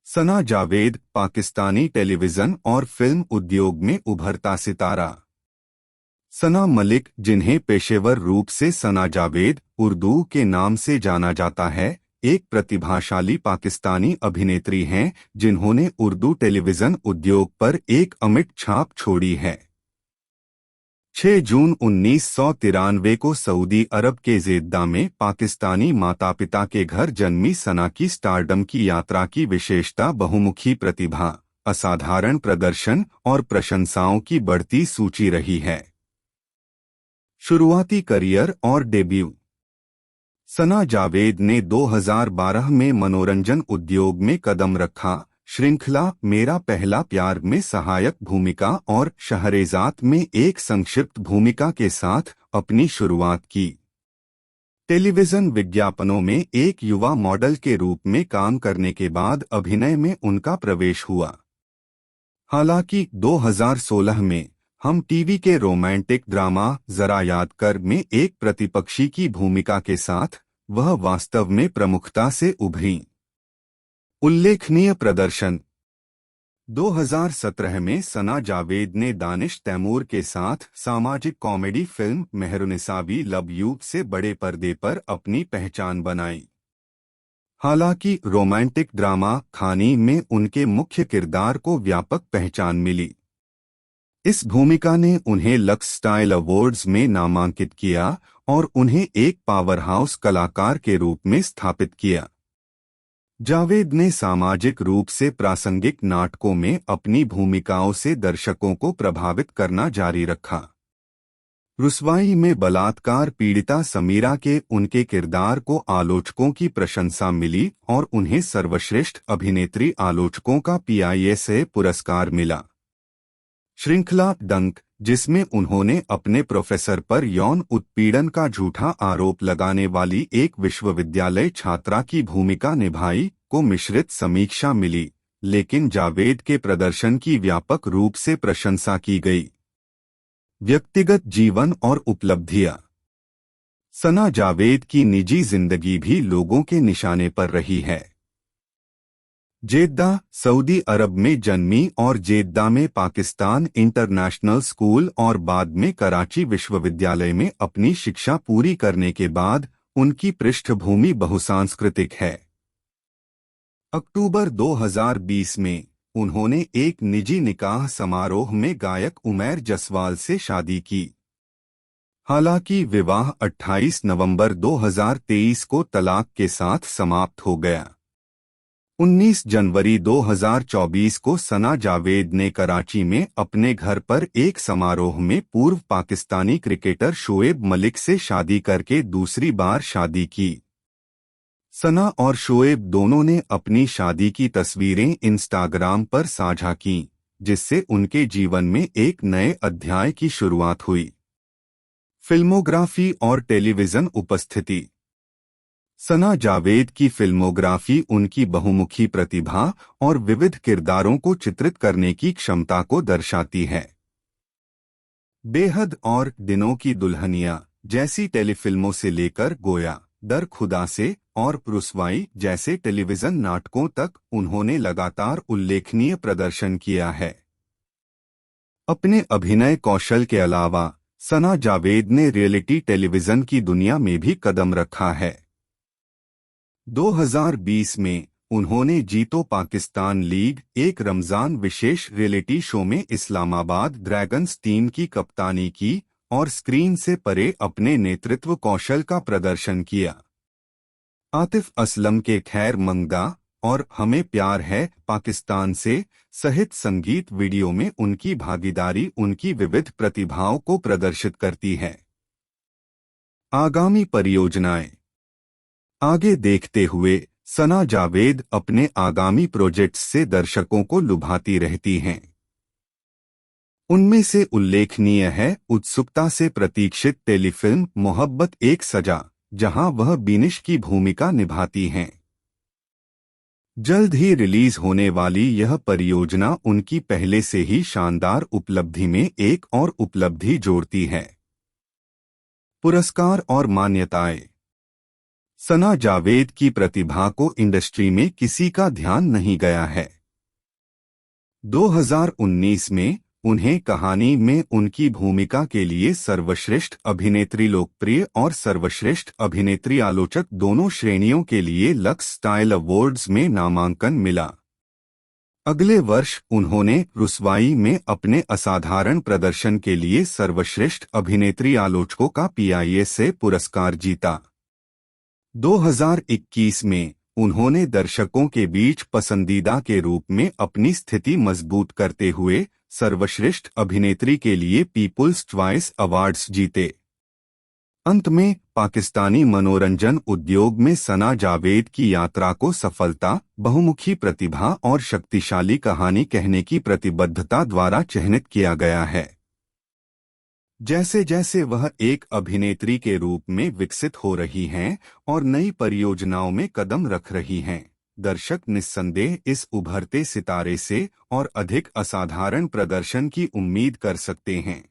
सना Javed Pakistani television और film उद्योग में उभरता सितारा। सना मलिक, जिन्हें पेशेवर रूप से सना जावेद उर्दू के नाम से जाना जाता है, एक प्रतिभाशाली पाकिस्तानी अभिनेत्री हैं जिन्होंने उर्दू टेलीविजन उद्योग पर एक अमिट छाप छोड़ी है। 6 जून 1993 को सऊदी अरब के जेद्दा में पाकिस्तानी माता पिता के घर जन्मी सना की स्टारडम की यात्रा की विशेषता बहुमुखी प्रतिभा, असाधारण प्रदर्शन और प्रशंसाओं की बढ़ती सूची रही है। शुरुआती करियर और डेब्यू। सना जावेद ने 2012 में मनोरंजन उद्योग में कदम रखा। श्रृंखला मेरा पहला प्यार में सहायक भूमिका और शहरेज़ाद में एक संक्षिप्त भूमिका के साथ अपनी शुरुआत की। टेलीविजन विज्ञापनों में एक युवा मॉडल के रूप में काम करने के बाद अभिनय में उनका प्रवेश हुआ। हालांकि 2016 में हम टीवी के रोमांटिक ड्रामा जरा याद कर में एक प्रतिपक्षी की भूमिका के साथ वह वास्तव में प्रमुखता से उभरी। उल्लेखनीय प्रदर्शन। 2017 में सना जावेद ने दानिश तैमूर के साथ सामाजिक comedy film Mehrunnisa love you से बड़े पर्दे पर अपनी पहचान बनाई। हालांकि रोमांटिक ड्रामा खानी में उनके मुख्य किरदार को व्यापक पहचान मिली। इस भूमिका ने उन्हें लक्स स्टाइल अवार्ड्स में नामांकित किया और उन्हें एक पावरहाउस कलाकार के रूप में स्थापित किया। जावेद ने सामाजिक रूप से प्रासंगिक नाटकों में अपनी भूमिकाओं से दर्शकों को प्रभावित करना जारी रखा। रुसवाई में बलात्कार पीड़िता समीरा के उनके किरदार को आलोचकों की प्रशंसा मिली और उन्हें सर्वश्रेष्ठ अभिनेत्री आलोचकों का PISA पुरस्कार मिला। श्रृंखला डंक, जिसमें उन्होंने अपने प्रोफेसर पर यौन उत्पीड़न का झूठा आरोप लगाने वाली एक विश्वविद्यालय छात्रा की भूमिका निभाई, को मिश्रित समीक्षा मिली, लेकिन जावेद के प्रदर्शन की व्यापक रूप से प्रशंसा की गई। व्यक्तिगत जीवन और उपलब्धियां। सना जावेद की निजी जिंदगी भी लोगों के निशाने पर रही है। जेद्दा, सऊदी अरब में जन्मी और जेद्दा में पाकिस्तान इंटरनेशनल स्कूल और बाद में कराची विश्वविद्यालय में अपनी शिक्षा पूरी करने के बाद उनकी पृष्ठभूमि बहुसांस्कृतिक है। अक्टूबर 2020 में उन्होंने एक निजी निकाह समारोह में गायक उमैर जसवाल से शादी की। हालांकि विवाह 28 नवंबर 2023 को तलाक के साथ समाप्त हो गया। 19 जनवरी 2024 को सना जावेद ने कराची में अपने घर पर एक समारोह में पूर्व पाकिस्तानी क्रिकेटर शोएब मलिक से शादी करके दूसरी बार शादी की। सना और शोएब दोनों ने अपनी शादी की तस्वीरें इंस्टाग्राम पर साझा कीं, जिससे उनके जीवन में एक नए अध्याय की शुरुआत हुई। फिल्मोग्राफी और टेलीविजन उपस्थिति। सना जावेद की फिल्मोग्राफी उनकी बहुमुखी प्रतिभा और विविध किरदारों को चित्रित करने की क्षमता को दर्शाती है। बेहद और दिनों की दुल्हनिया जैसी टेलीफिल्मों से लेकर गोया, दर खुदा से और रुसवाई जैसे टेलीविजन नाटकों तक उन्होंने लगातार उल्लेखनीय प्रदर्शन किया है। अपने अभिनय कौशल के अलावा सना जावेद ने रियलिटी टेलीविजन की दुनिया में भी कदम रखा है। 2020 में उन्होंने जीतो पाकिस्तान लीग, एक रमजान विशेष रियलिटी शो में इस्लामाबाद ड्रैगन्स टीम की कप्तानी की और स्क्रीन से परे अपने नेतृत्व कौशल का प्रदर्शन किया। आतिफ असलम के खैर मंगदा और हमें प्यार है पाकिस्तान से सहित संगीत वीडियो में उनकी भागीदारी उनकी विविध प्रतिभाओं को प्रदर्शित करती है। आगामी परियोजनाएं। आगे देखते हुए सना जावेद अपने आगामी प्रोजेक्ट्स से दर्शकों को लुभाती रहती हैं। उनमें से उल्लेखनीय है उत्सुकता से प्रतीक्षित टेलीफिल्म मोहब्बत एक सजा, जहां वह बीनिश की भूमिका निभाती हैं। जल्द ही रिलीज होने वाली यह परियोजना उनकी पहले से ही शानदार उपलब्धि में एक और उपलब्धि जोड़ती है। पुरस्कार और मान्यताएं। सना जावेद की प्रतिभा को इंडस्ट्री में किसी का ध्यान नहीं गया है। 2019 में उन्हें कहानी में उनकी भूमिका के लिए सर्वश्रेष्ठ अभिनेत्री लोकप्रिय और सर्वश्रेष्ठ अभिनेत्री आलोचक दोनों श्रेणियों के लिए लक्स स्टाइल अवार्ड्स में नामांकन मिला। अगले वर्ष उन्होंने रुसवाई में अपने असाधारण प्रदर्शन के लिए सर्वश्रेष्ठ अभिनेत्री आलोचकों का पीआईए से पुरस्कार जीता। 2021 में उन्होंने दर्शकों के बीच पसंदीदा के रूप में अपनी स्थिति मजबूत करते हुए सर्वश्रेष्ठ अभिनेत्री के लिए पीपुल्स चॉइस अवार्ड्स जीते। अंत में पाकिस्तानी मनोरंजन उद्योग में सना जावेद की यात्रा को सफलता, बहुमुखी प्रतिभा और शक्तिशाली कहानी कहने की प्रतिबद्धता द्वारा चिह्नित किया गया है। जैसे जैसे वह एक अभिनेत्री के रूप में विकसित हो रही हैं और नई परियोजनाओं में कदम रख रही हैं, दर्शक निस्संदेह इस उभरते सितारे से और अधिक असाधारण प्रदर्शन की उम्मीद कर सकते हैं।